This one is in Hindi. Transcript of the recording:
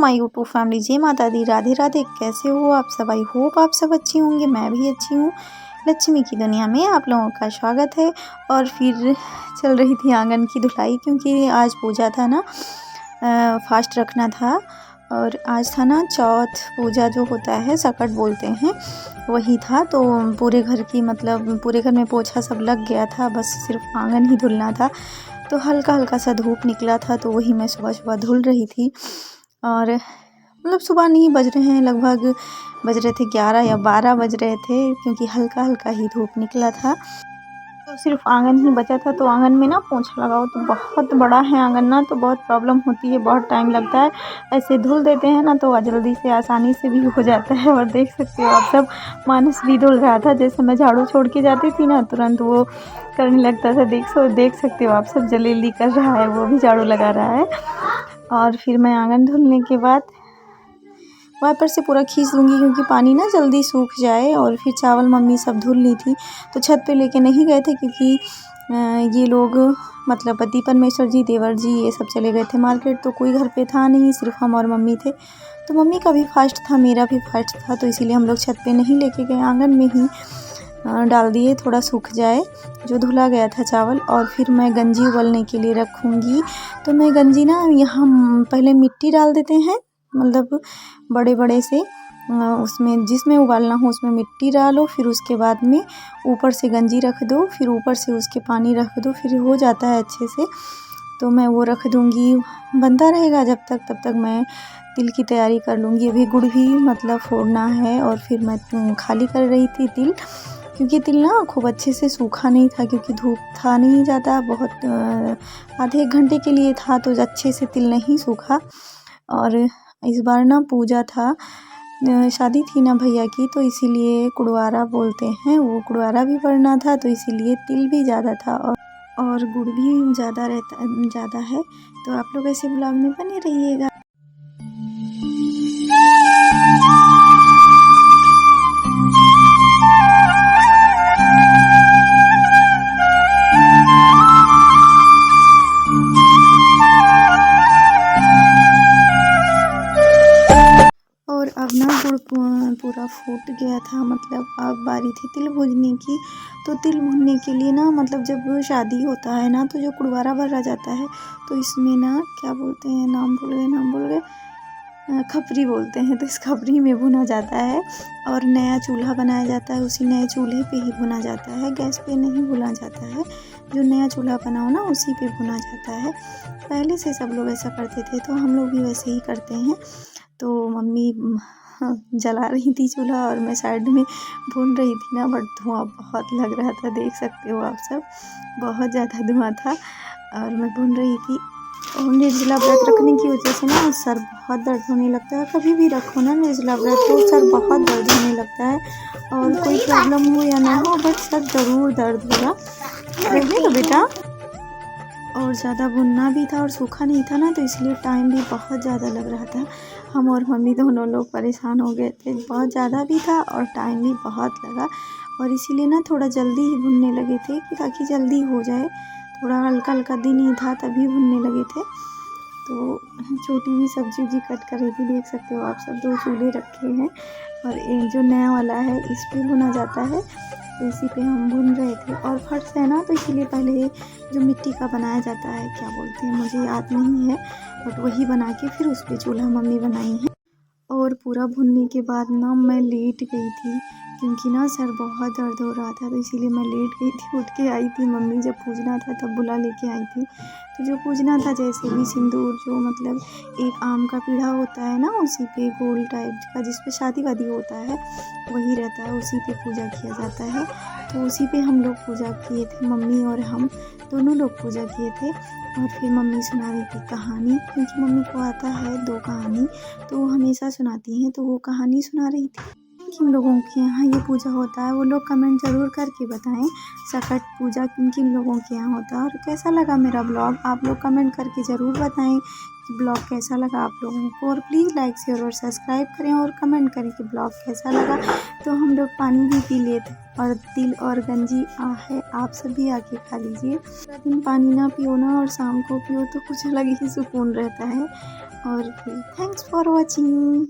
माय यूट्यूब फैमिली, जय माता दी, राधे राधे। कैसे हो आप सब? आई होप आप सब अच्छी होंगे, मैं भी अच्छी हूँ। लक्ष्मी की दुनिया में आप लोगों का स्वागत है। और फिर चल रही थी आंगन की धुलाई, क्योंकि आज पूजा था ना, फास्ट रखना था। और आज था ना चौथ पूजा, जो होता है सकट बोलते हैं, वही था। तो पूरे घर की मतलब पूरे घर में पोछा सब लग गया था, बस सिर्फ आंगन ही धुलना था। तो हल्का हल्का सा धूप निकला था, तो वही मैं सुबह सुबह धुल रही थी। और मतलब सुबह नहीं बज रहे हैं, लगभग बज रहे थे 11 या 12 बज रहे थे, क्योंकि हल्का हल्का ही धूप निकला था। तो सिर्फ आंगन ही बचा था। तो आंगन में ना पोंछा लगाओ तो बहुत बड़ा है आंगन ना, तो बहुत प्रॉब्लम होती है, बहुत टाइम लगता है। ऐसे धुल देते हैं ना तो जल्दी से आसानी से भी हो जाता है। और देख सकते हो आप सब, मानस भी धुल रहा था। जैसे मैं झाड़ू छोड़ के जाती थी ना, तुरंत वो करने लगता था। देख सकते हो आप सब, जल्दी कर रहा है, वो भी झाड़ू लगा रहा है। और फिर मैं आंगन धुलने के बाद वाइपर से पूरा खींच दूँगी, क्योंकि पानी ना जल्दी सूख जाए। और फिर चावल मम्मी सब धुल ली थी, तो छत पे लेके नहीं गए थे, क्योंकि ये लोग मतलब पति परमेश्वर जी, देवर जी, ये सब चले गए थे मार्केट। तो कोई घर पे था नहीं, सिर्फ हम और मम्मी थे। तो मम्मी का भी फास्ट था, मेरा भी फास्ट था, तो इसीलिए हम लोग छत पे नहीं लेके गए, आंगन में ही डाल दिए, थोड़ा सूख जाए जो धुला गया था चावल। और फिर मैं गंजी उबलने के लिए रखूँगी। तो मैं गंजी ना यहाँ पहले मिट्टी डाल देते हैं, मतलब बड़े बड़े से उसमें जिसमें उबालना हो उसमें मिट्टी डालो, फिर उसके बाद में ऊपर से गंजी रख दो, फिर ऊपर से उसके पानी रख दो, फिर हो जाता है अच्छे से। तो मैं वो रख दूँगी, बनता रहेगा जब तक, तब तक मैं तिल की तैयारी कर लूँगी। अभी गुड़ भी मतलब फोड़ना है। और फिर मैं खाली कर रही थी तिल, क्योंकि तिल ना खूब अच्छे से सूखा नहीं था, क्योंकि धूप था नहीं ज़्यादा, बहुत आधे एक घंटे के लिए था, तो अच्छे से तिल नहीं सूखा। और इस बार ना पूजा था, शादी थी ना भैया की, तो इसीलिए कुड़वारा बोलते हैं, वो कुड़वारा भी भरना था, तो इसीलिए तिल भी ज़्यादा था और गुड़ भी ज़्यादा है। तो आप लोग ऐसे ब्लॉग में बने रहिएगा। और अब ना गुड़ पूरा फूट गया था, मतलब अब बारी थी तिल भूनने की। तो तिल भूनने के लिए ना, मतलब जब शादी होता है ना, तो जो कुड़वारा भरा जाता है, तो इसमें ना क्या बोलते हैं, नाम भूल गए, खपरी बोलते हैं। तो इस खपरी में भुना जाता है, और नया चूल्हा बनाया जाता है, उसी नए चूल्हे पे ही भुना जाता है, गैस पे नहीं भुना जाता है। जो नया चूल्हा बनाओ ना, उसी पे भुना जाता है। पहले से सब लोग ऐसा करते थे, तो हम लोग भी वैसे ही करते हैं। तो मम्मी जला रही थी चूल्हा, और मैं साइड में भून रही थी ना, बट धुआं बहुत लग रहा था, देख सकते हो आप सब, बहुत ज़्यादा धुआं था। और मैं भून रही थी। और निर्जला व्रत रखने की वजह से ना सर बहुत दर्द होने लगता है। कभी भी रखो ना निर्जला व्रत, तो सर बहुत दर्द होने लगता है। और कोई प्रॉब्लम हो या ना हो, बट सर ज़रूर दर्द होगा। रहने दो बेटा। और ज़्यादा भुनना भी था और सूखा नहीं था ना, तो इसलिए टाइम भी बहुत ज़्यादा लग रहा था। हम और मम्मी दोनों लोग परेशान हो गए थे, बहुत ज़्यादा भी था और टाइम भी बहुत लगा। और इसीलिए ना थोड़ा जल्दी ही भुनने लगे थे, कि ताकि जल्दी हो जाए। थोड़ा हल्का हल्का दिन ही था, तभी भुनने लगे थे। तो छोटी भी सब्जी उब्जी कट कर रही थी, देख सकते हो आप सब। 2 चूल्हे रखे हैं, और एक जो नया वाला है, इस पे भुना जाता है, तो इसी पे हम भून रहे थे। और फर्श है ना, तो इसीलिए पहले जो मिट्टी का बनाया जाता है, क्या बोलते हैं मुझे याद नहीं है, बट वही बना के फिर उस पे चूल्हा मम्मी बनाई है। और पूरा भुनने के बाद ना मैं लेट गई थी, क्योंकि ना सर बहुत दर्द हो रहा था, तो इसीलिए मैं लेट गई थी। उठ के आई थी, मम्मी जब पूजना था तब बुला लेके आई थी। तो जो पूजना था, जैसे भी सिंदूर, जो मतलब एक आम का पीढ़ा होता है ना, उसी पे गोल टाइप का, जिस पे शादी वादी होता है, वही रहता है, उसी पे पूजा किया जाता है। तो उसी पे हम लोग पूजा किए थे, मम्मी और हम दोनों लोग पूजा किए थे। और फिर मम्मी सुना रही थी कहानी, क्योंकि मम्मी को आता है 2 कहानी, तो वो हमेशा सुनाती हैं। तो वो कहानी सुना रही थी। किन लोगों के यहाँ ये पूजा होता है, वो लोग कमेंट ज़रूर करके बताएं। सकट पूजा किन किन लोगों के यहाँ होता है, और कैसा लगा मेरा ब्लॉग, आप लोग कमेंट करके ज़रूर बताएं कि ब्लॉग कैसा लगा आप लोगों को, और प्लीज़ लाइक शेयर और सब्सक्राइब करें और कमेंट करें कि ब्लॉग कैसा लगा। तो हम लोग पानी भी पी लेते और तिल और गंजी है, आप सभी आके खा लीजिए। पूरा दिन पानी ना पियो ना और शाम को पियो तो कुछ अलग ही सुकून रहता है। और थैंक्स फॉर वॉचिंग।